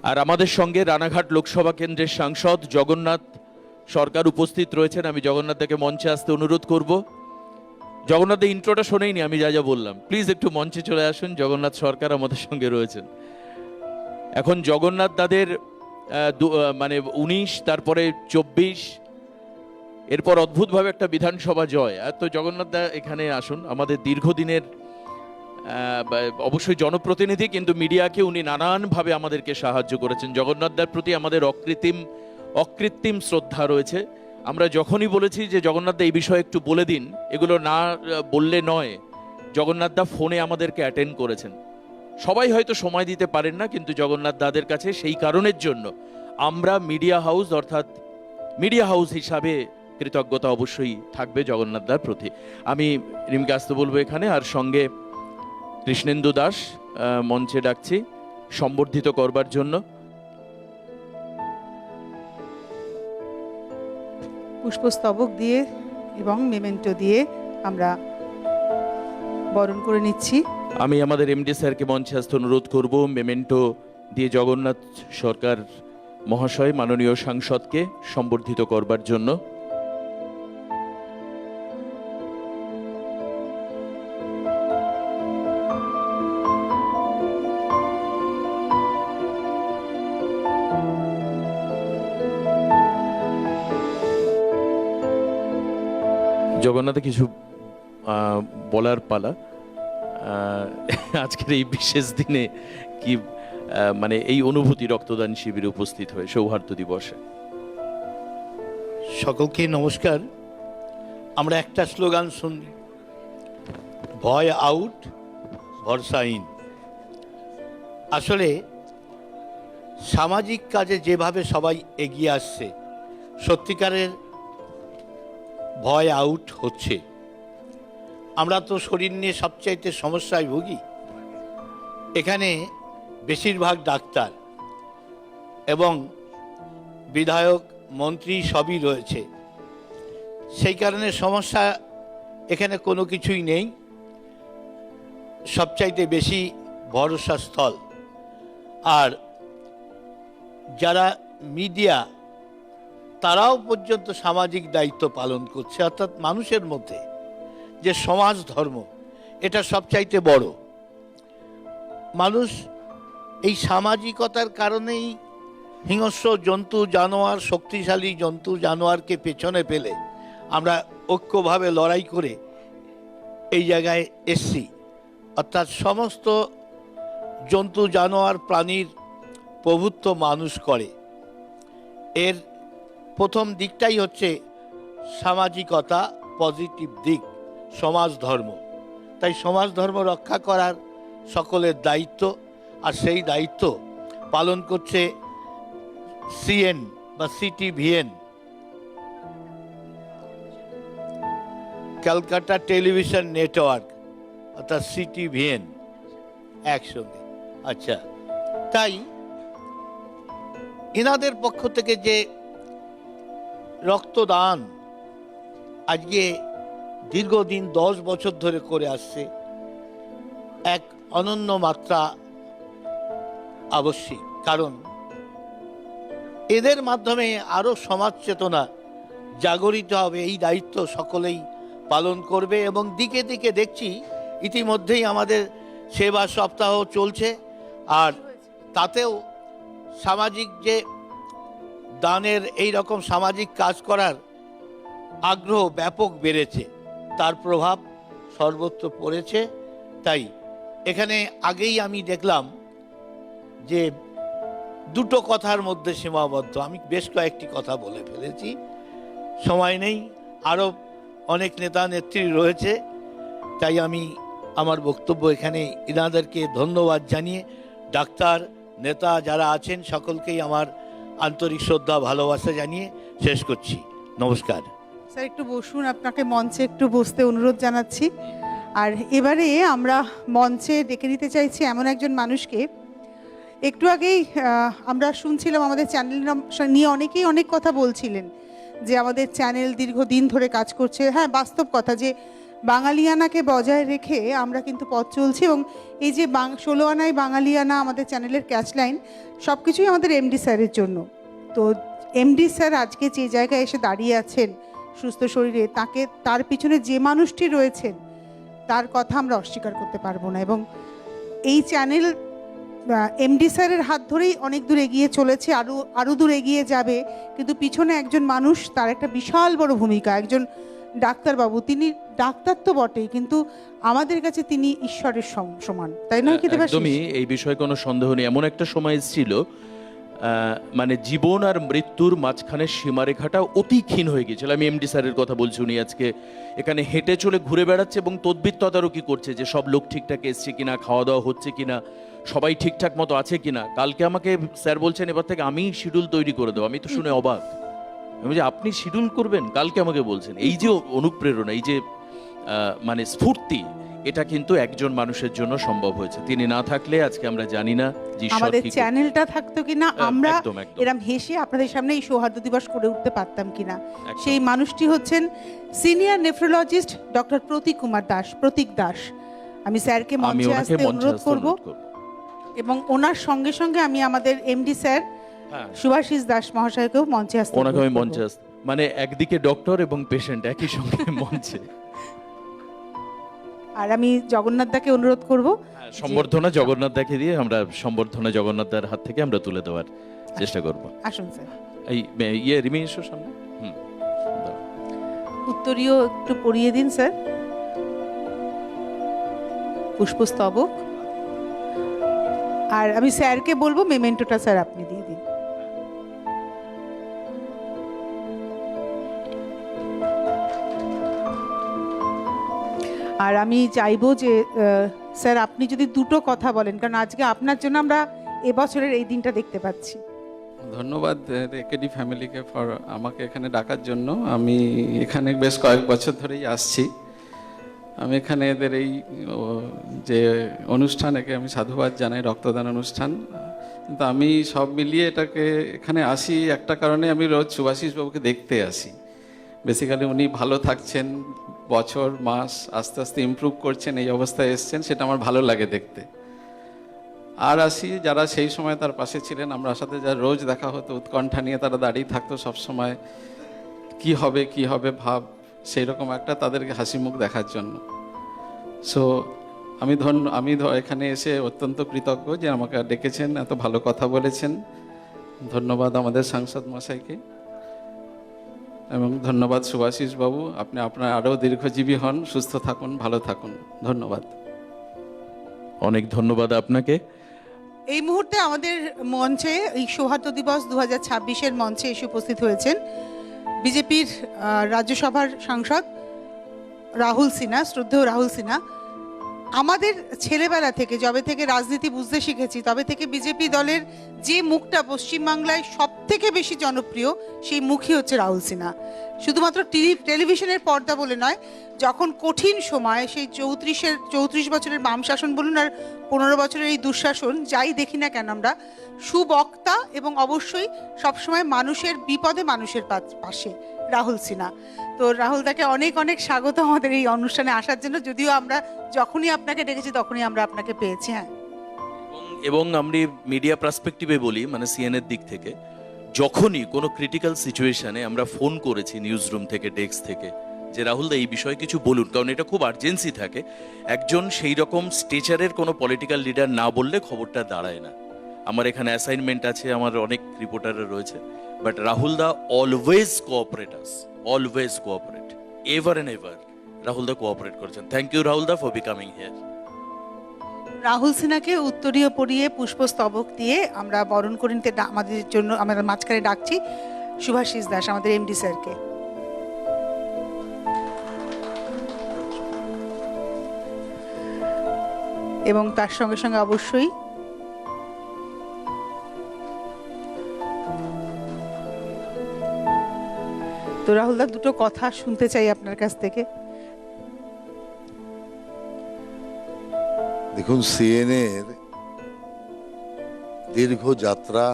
আর আমাদের সঙ্গে রানাঘাট লোকসভা কেন্দ্রের সাংসদ জগন্নাথ সরকার উপস্থিত রয়েছেন। আমি জগন্নাথ দাকে মঞ্চে আসতে অনুরোধ করব। জগন্নাথ দা ইন্ট্রোটা শোনেইনি আমি যা যা বললাম, প্লিজ একটু মঞ্চে চলে আসুন। জগন্নাথ সরকার আমাদের সঙ্গে রয়েছেন। এখন জগন্নাথ দাদের মানে 19, তারপরে 24, এরপর অদ্ভুতভাবে একটা বিধানসভা জয়। তো জগন্নাথ দা এখানে আসুন। আমাদের দীর্ঘদিনের অবশ্যই জনপ্রতিনিধি, কিন্তু মিডিয়াকে উনি নানানভাবে আমাদেরকে সাহায্য করেছেন। জগন্নাথ দার প্রতি আমাদের অকৃত্রিম শ্রদ্ধা রয়েছে। আমরা যখনই বলেছি যে জগন্নাথ দা এই বিষয়ে একটু বলে দিন, এগুলো না বললে নয়, জগন্নাথ দা ফোনে আমাদেরকে অ্যাটেন্ড করেছেন। সবাই হয়তো সময় দিতে পারেন না, কিন্তু জগন্নাথ দাদের কাছে সেই কারণের জন্য আমরা মিডিয়া হাউস, অর্থাৎ মিডিয়া হাউস হিসাবে কৃতজ্ঞতা অবশ্যই থাকবে জগন্নাথ দার প্রতি। আমি রিমকে আসতে বলবো এখানে, আর সঙ্গে কৃষ্ণেন্দু দাস মঞ্চে ডাকছি সম্বর্ধিত করবার জন্য। পুষ্পস্তবক দিয়ে এবং মেমেন্টো দিয়ে আমরা বরণ করে নিচ্ছি। আমি আমাদের এমডি স্যারকে মঞ্চে আসতে অনুরোধ করব মেমেন্টো দিয়ে জগন্নাথ সরকার মহাশয় মাননীয় সাংসদকে সম্বর্ধিত করবার জন্য। জগন্নাথে কিছু বলার পালা। আজকের এই বিশেষ দিনে কি মানে এই অনুভূতি রক্তদান শিবিরে উপস্থিত হয়ে সৌহার্দ্য দিবসে। সকলকে নমস্কার। আমরা একটা স্লোগান শুনি, ভয় আউট ভরসা ইন। আসলে সামাজিক কাজে যেভাবে সবাই এগিয়ে আসছে, সত্যিকারের ভয় আউট হচ্ছে। আমরা তো শরীর নিয়ে সবচাইতে সমস্যায় ভুগি। এখানে বেশিরভাগ ডাক্তার এবং বিধায়ক মন্ত্রী সবই রয়েছে, সেই কারণে সমস্যা এখানে কোনো কিছুই নেই। সবচাইতে বেশি ভরসা স্থল। আর যারা মিডিয়া, তারাও পর্যন্ত সামাজিক দায়িত্ব পালন করছে, অর্থাৎ মানুষের মধ্যে যে সমাজ ধর্ম, এটা সবচাইতে বড়। মানুষ এই সামাজিকতার কারণেই হিংস্র জন্তু জানোয়ার, শক্তিশালী জন্তু জানোয়ারকে পেছনে ফেলে আমরা ঐক্যভাবে লড়াই করে এই জায়গায় এসছি। অর্থাৎ সমস্ত জন্তু জানোয়ার প্রাণীর প্রভুত্ব মানুষ করে। এর প্রথম দিকটাই হচ্ছে সামাজিকতা, পজিটিভ দিক, সমাজ ধর্ম। তাই সমাজ ধর্ম রক্ষা করার সকলের দায়িত্ব, আর সেই দায়িত্ব পালন করছে সিএন বা সিটিভিএন, ক্যালকাটা টেলিভিশন নেটওয়ার্ক, অর্থাৎ সিটিভিএন একসঙ্গে। আচ্ছা, তাই এনাদের পক্ষ থেকে যে রক্তদান আজকে দীর্ঘদিন 10 বছর ধরে করে আসছে, এক অনন্য মাত্রা আবশ্যিক। কারণ এদের মাধ্যমে আরো সমাজ চেতনা জাগরিত হবে। এই দায়িত্ব সকলেই পালন করবে। এবং দিকে দিকে দেখছি ইতিমধ্যেই আমাদের সেবা সপ্তাহ চলছে, আর তাতেও সামাজিক যে দানের, এই রকম সামাজিক কাজ করার আগ্রহ ব্যাপক বেড়েছে, তার প্রভাব সর্বত্র পড়েছে। তাই এখানে আগেই আমি দেখলাম যে দুটো কথার মধ্যে সীমাবদ্ধ। আমি বেশ কয়েকটি কথা বলে ফেলেছি, সময় নেই, আরও অনেক নেতা নেত্রী রয়েছে। তাই আমি আমার বক্তব্য এখানে এনাদেরকে ধন্যবাদ জানিয়ে, ডাক্তার নেতা যারা আছেন সকলকেই আমার আন্তরিক শ্রদ্ধা ভালোবাসা জানিয়ে শেষ করছি। নমস্কার। স্যার একটু বসুন, আপনাকে মঞ্চে একটু বসতে অনুরোধ জানাচ্ছি। আর এবারে আমরা মঞ্চে ডেকে নিতে চাইছি এমন একজন মানুষকে। একটু আগেই আমরা শুনছিলাম, আমাদের চ্যানেল নিয়ে অনেকেই অনেক কথা বলছিলেন, যে আমাদের চ্যানেল দীর্ঘদিন ধরে কাজ করছে। হ্যাঁ, বাস্তব কথা যে বাঙালিয়ানাকে বজায় রেখে আমরা কিন্তু পথ চলছি। এবং এই যে 16 আনায় বাঙালিয়ানা আমাদের চ্যানেলের ক্যাচলাইন, সব কিছুই আমাদের এমডি স্যারের জন্য। তো এমডি স্যার আজকে যে জায়গায় এসে দাঁড়িয়ে আছেন সুস্থ শরীরে, তার পিছনে যে মানুষটি রয়েছেন তার কথা আমরা অস্বীকার করতে পারবো না। এবং এই চ্যানেল এমডি স্যারের হাত ধরেই অনেক দূর এগিয়ে চলেছে, আরও দূর এগিয়ে যাবে। কিন্তু পিছনে একজন মানুষ, তার একটা বিশাল বড় ভূমিকা। একজন ডাক্তারবাবু, তিনি ডাক্তার তো বটেই, কিন্তু আমাদের কাছে তিনি ঈশ্বরের সমান, তাই নয় কি দেবাশিস? একদমই, এই বিষয়ে কোনো সন্দেহ নেই। এমন একটা সময় এসেছিল মানে জীবন আর মৃত্যুর মাঝখানে সীমারেখাটা অতি ক্ষীণ হয়ে গিয়েছিল। আমি এমডি স্যারের কথা বলছি। উনি আজকে এখানে হেঁটে চলে ঘুরে বেড়াচ্ছে এবং তদবির তদারকি করছে যে সব লোক ঠিকঠাক এসছে কিনা, খাওয়া দাওয়া হচ্ছে কিনা, সবাই ঠিকঠাক মতো আছে কিনা। কালকে আমাকে স্যার বলছেন এবার থেকে আমি শিডিউল তৈরি করে দেবো। আমি তো শুনে অবাক। আমি যে আপনি শিডিউল করবেন, কালকে আমাকে বলছেন। এই যে অনুপ্রেরণা, এই যে মানে স্ফূর্তি, এটা কিন্তু একজন মানুষের জন্য সম্ভব হয়েছে। তিনি না থাকলে আজকে আমরা জানি না যে ঈশ্বর আমাদের কি করতেন। চ্যানেলটা থাকতো কিনা, আমরা একদম, একদম। এরম হেসে আপনাদের সামনে এই সৌহার্দ্য দিবস করে উঠতে পারতাম কিনা। একদম। সেই মানুষটি হচ্ছেন সিনিয়র নেফ্রোলজিস্ট ডক্টর প্রতীক দাস। আমি স্যারকে আমি মঞ্চে ওনাকে আসতে মঞ্চে অনুরোধ আসতে করব। অনুরোধ করব। এবং ওনার সঙ্গে সঙ্গে আমি আমাদের এমডি স্যার হ্যাঁ, সুভাষিস দাস মহাশয়কেও মঞ্চে আসতে ওনাকে আমি অনুরোধ করব। মঞ্চে আসতে, মানে একদিকে ডক্টর এবং পেশেন্ট একই সঙ্গে মঞ্চে। আর আমি জগন্নাথ দাকে অনুরোধ করব সম্বর্ধনা জগন্নাথ দাকে দিয়ে আমরা সম্বর্ধনা জগন্নাথ দার হাত থেকে আমরা তুলে দেওয়ার চেষ্টা করব। আসুন স্যার। এই রিমি এসো সামনে। দাও। উত্তরীয় একটু পড়িয়ে দিন স্যার। পুষ্পস্তবক। আর আমি স্যারকে বলবো মেমেন্টোটা স্যার আপনি দিয়ে দিন। আর আমি চাইবো যে স্যার আপনি যদি দুটো কথা বলেন, কারণ আজকে আপনার জন্য আমরা এবছরের এই দিনটা দেখতে পাচ্ছি। ধন্যবাদ একেডি ফ্যামিলিকে ফর আমাকে এখানে ডাকার জন্য। আমি এখানে বেশ কয়েক বছর ধরেই আসছি। আমি এখানে এদের এই যে অনুষ্ঠান, একে আমি সাধুবাদ জানাই, রক্তদান অনুষ্ঠান। কিন্তু আমি সব মিলিয়ে এটাকে এখানে আসি একটা কারণে, আমি রোজ সুভাষিস বাবুকে দেখতে আসি। বেসিক্যালি উনি ভালো থাকছেন, বছর মাস আস্তে আস্তে ইমপ্রুভ করছেন, এই অবস্থায় এসছেন, সেটা আমার ভালো লাগে দেখতে। আর আসি যারা সেই সময় তার পাশে ছিলেন, আমরা সাথে যারা রোজ দেখা হতো, উৎকণ্ঠা নিয়ে তারা দাঁড়িয়ে থাকতো সব সময়, কি হবে ভাব, সেই রকম একটা তাদেরকে হাসি মুখ দেখার জন্য। সো আমি এখানে এসে অত্যন্ত কৃতজ্ঞ যে আমাকে ডেকেছেন, এত ভালো কথা বলেছেন। ধন্যবাদ আমাদের সাংসদ মশাইকে এবং ধন্যবাদ সুভাষিস বাবু। আপনি আপনার আরও দীর্ঘজীবী হন, সুস্থ থাকুন, ভালো থাকুন। ধন্যবাদ। অনেক ধন্যবাদ আপনাকে। এই মুহূর্তে আমাদের মঞ্চে এই সৌহার্দ্য দিবস 2026-এর মঞ্চে এসে উপস্থিত হয়েছেন বিজেপির রাজ্যসভার সাংসদ রাহুল সিনহা, শ্রদ্ধেয় রাহুল সিনহা। আমাদের ছেলেবেলা থেকে, যবে থেকে রাজনীতি বুঝতে শিখেছি, তবে থেকে বিজেপি দলের যে মুখটা পশ্চিমবাংলায় সব থেকে বেশি জনপ্রিয়, সেই মুখই হচ্ছে রাহুল সিনহা। শুধুমাত্র টেলিভিশনের পর্দা বলে নয়, যখন কঠিন সময়, সেই 34 বছরের বাম শাসন বলুন আর 15 বছরের এই দুঃশাসন, যাই দেখি না কেন আমরা, সুবক্তা এবং অবশ্যই সবসময় মানুষের বিপদে মানুষের পাশে রাহুল সিনহা। তো রাহুল দাকে অনেক অনেক স্বাগত আমাদের এই অনুষ্ঠানে আসার জন্য। যদিও আমরা যখনই আপনাকে ডেকেছি তখনই আমরা আপনাকে পেয়েছি। হ্যাঁ, এবং আমি মিডিয়া পার্সপেক্টিভে বলি, মানে সিএনএর দিক থেকে, যখনই কোনো ক্রিটিক্যাল সিচুয়েশনে আমরা ফোন করেছি নিউজ রুম থেকে, ডেস্ক থেকে, যে রাহুল দা এই বিষয়ে কিছু বলুন, কারণ এটা খুব আর্জেন্সি থাকে। একজন সেই রকম স্টেচারের কোনো পলিটিক্যাল লিডার না বললে খবরটা দাঁড়ায় না। আমার এখানে অ্যাসাইনমেন্ট আছে, আমার অনেক রিপোর্টাররা রয়েছে, but Rahul da always cooperate ever and ever. Rahul da cooperate করেছেন। Thank you Rahul da for becoming here. Rahul সিনহাকে উত্তরীয় পরিয়ে পুষ্পস্তবক দিয়ে আমরা বরণ করে নিতে আমাদের জন্য আমাদের মাঝখানে ডাকছি সুভাষিস দাস, আমাদের এমডি স্যারকে। এবং তার সঙ্গে সঙ্গে অবশ্যই তো রাহুল দা, দুটো কথা শুনতে চাই আপনার কাছ থেকে। দেখুন, সিএনএর দীর্ঘ যাত্রা,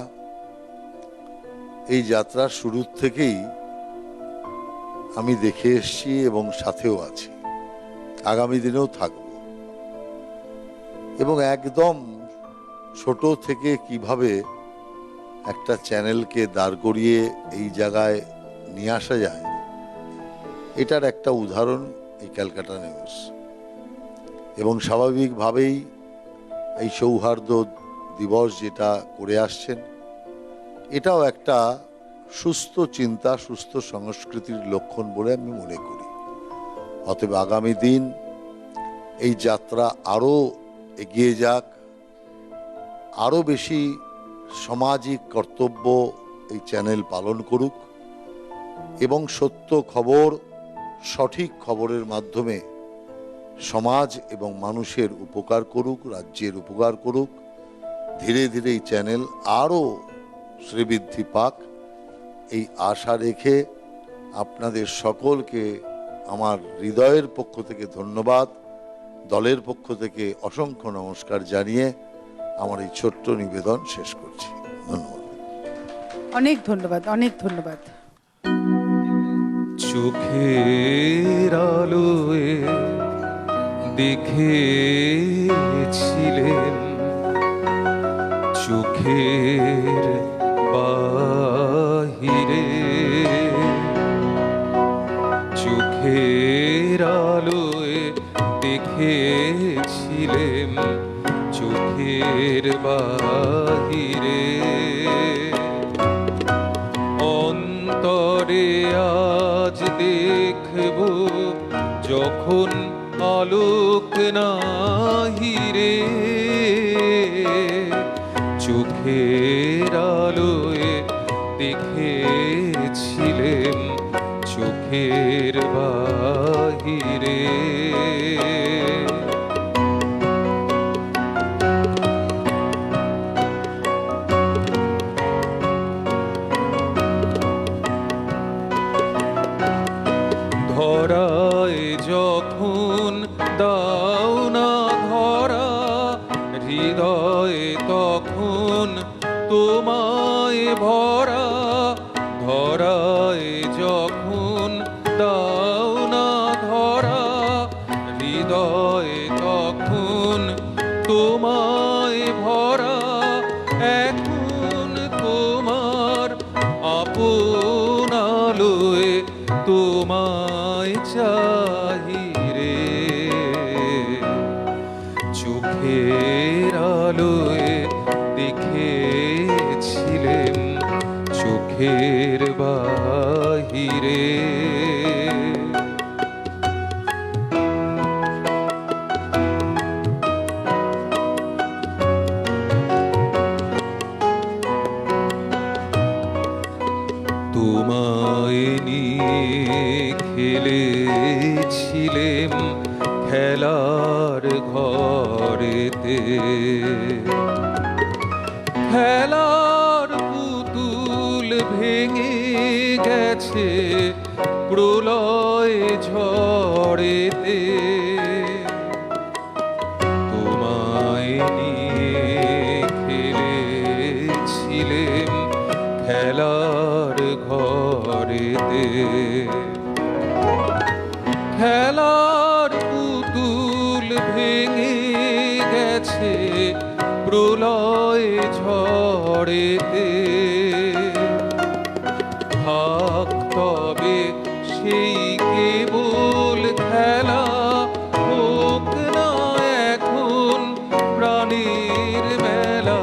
এই যাত্রার শুরুর থেকেই আমি দেখে এসেছি এবং সাথেও আছি। আগামী দিনেও থাকব। এবং একদম ছোট থেকে কিভাবে একটা চ্যানেলকে দাঁড় করিয়ে এই জায়গায় নিয়ে আসা যায়, এটার একটা উদাহরণ এই ক্যালকাটা নিউজ। এবং স্বাভাবিকভাবেই এই সৌহার্দ্য দিবস যেটা করে আসছেন, এটাও একটা সুস্থ চিন্তা, সুস্থ সংস্কৃতির লক্ষণ বলে আমি মনে করি। অতএব আগামী দিন এই যাত্রা আরও এগিয়ে যাক, আরও বেশি সামাজিক কর্তব্য এই চ্যানেল পালন করুক এবং সত্য খবর, সঠিক খবরের মাধ্যমে সমাজ এবং মানুষের উপকার করুক, রাজ্যের উপকার করুক। ধীরে ধীরে এই চ্যানেল আরও শ্রীবৃদ্ধি পাক, এই আশা রেখে আপনাদের সকলকে আমার হৃদয়ের পক্ষ থেকে ধন্যবাদ, দলের পক্ষ থেকে অসংখ্য নমস্কার জানিয়ে আমার এই ছোট্ট নিবেদন শেষ করছি। ধন্যবাদ। অনেক ধন্যবাদ, অনেক ধন্যবাদ। চোখের আলোয় দেখেছিলেন, চোখের বাহিরে, চোখের আলোয় দেখেছিলেন, চোখের বাহিরে, অন্তরে আজ দেখব যখন আলোক নাহিরে, চোখের আলোয় দেখেছিলেন, চোখের বাহিরে। ধরায় যখন দাও না ধরা, হৃদয়ে তখন তোমায় ভরা, ধরায় যখন দাও না ধরা, হৃদয়ে তখন তোমায় ভরা, এখন তোমার আপন আলোয় তোমায় চাহিরে, চোখের আলোয় দেখেছিলেন, চোখের বাহিরে। তোমায় নিয়ে খেলেছিলেম খেলার ঘরেতে, খেলার পুতুল ভেঙে গেছে প্রলয় ঝড়েতে, তোমায় নিয়ে খেলেছিলেম খেলার ঘরেতে, খেলার পুতুল ভেঙে গেছে প্রলয় ঝড়েতে, থাক তবে সেই কেবল খেলা, হোক না এখন প্রাণীর মেলা,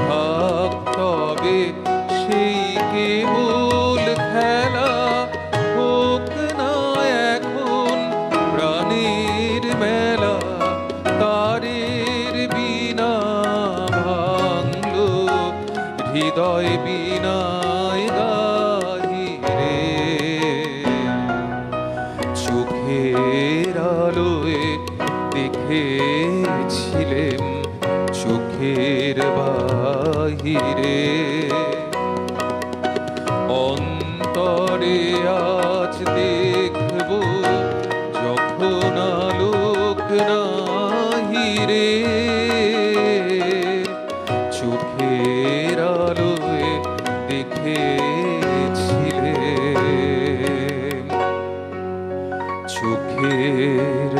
থাক তবে সেই কেবল খেলা, হোক না এখন প্রাণীর মেলা, তারের বিনা ভাঙলো হৃদয় বিনায় গাহিরে, চোখের আলোয় দেখেছিলেন, চোখের বাহিরে, অন্তরে আজ দেখব যখন আলোক নাহিরে, চোখের আলোয় দেখেছিলেন, চোখের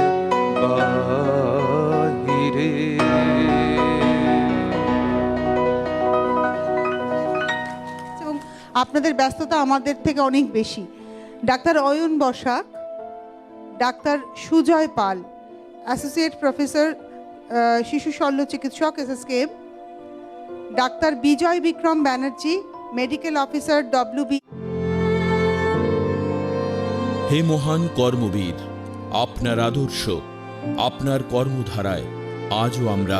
আপনাদের ব্যস্ততা আমাদের থেকে অনেক বেশি। Doctor Ayan Basak, doctor Sujoy Pal, associate professor শিশু শল্য চিকিৎসক SSKM, doctor Bijoy Bikram Banerjee, medical officer WB। হে মহান কর্মবীর, আপনার আদর্শ, আপনার কর্মধারায় আজও আমরা